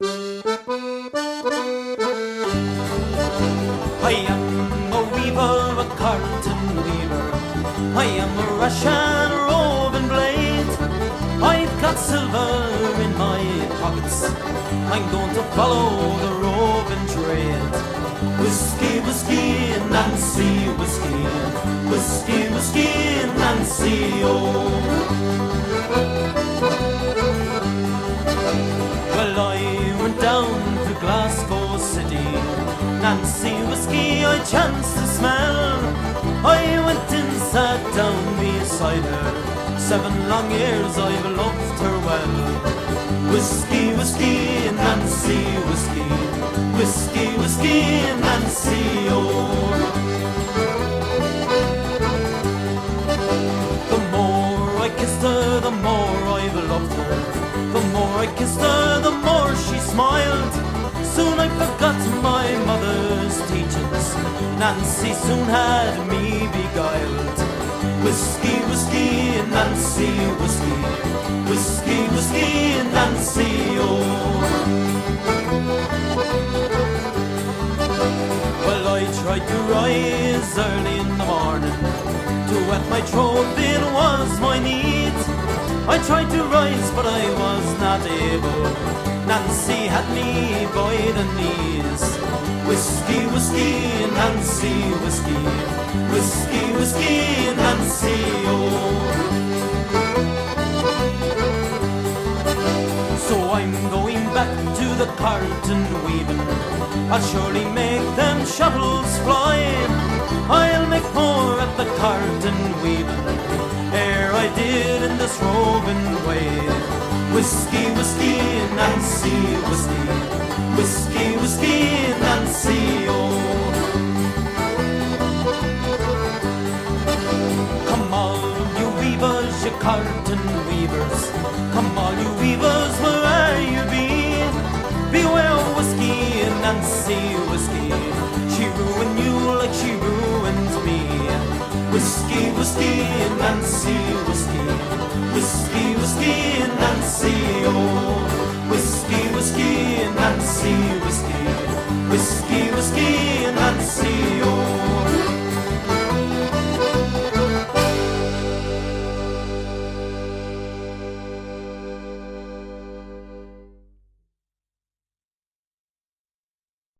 I am a weaver, a carton weaver. I am a Russian roving blade. I've got silver in my pockets. I'm going to follow the roving trade. Whiskey, whiskey, Nancy, whiskey. Whiskey, whiskey, Nancy, oh. Well, I went down to Glasgow City. Nancy whiskey I chanced to smell. I went in, sat down beside her. 7 long years I've loved her well. Whiskey, whiskey, Nancy whiskey. Whiskey, whiskey, Nancy, oh. The more I kissed her, the more I've loved her. The more I kissed her, the more she smiled. Soon I forgot my mother's teachings. Nancy soon had me beguiled. Whiskey, whiskey, Nancy whiskey. Whiskey, whiskey, Nancy, oh. Well, I tried to rise early in the morning. To wet my throat, it was my need. I tried to rise, but I was not able. Nancy had me by the knees. Whiskey, whiskey, Nancy whiskey. Whiskey, whiskey, Nancy, oh. So I'm going back to the carton weaving. I'll surely make them shuttles fly. I'll make more at the carton weaving ere I did in this roving way. Whiskey, whiskey, Nancy whiskey. Whiskey, whiskey, Nancy, oh. Come all you weavers, you carton weavers. Come all you weavers, wherever you be. Beware whiskey, Nancy whiskey. She ruined you like she ruined me. Whiskey, whiskey, Nancy whiskey. Whiskey, whiskey, Nancy, oh. Whiskey, whiskey, Nancy whiskey. Whiskey, whiskey, Nancy, oh.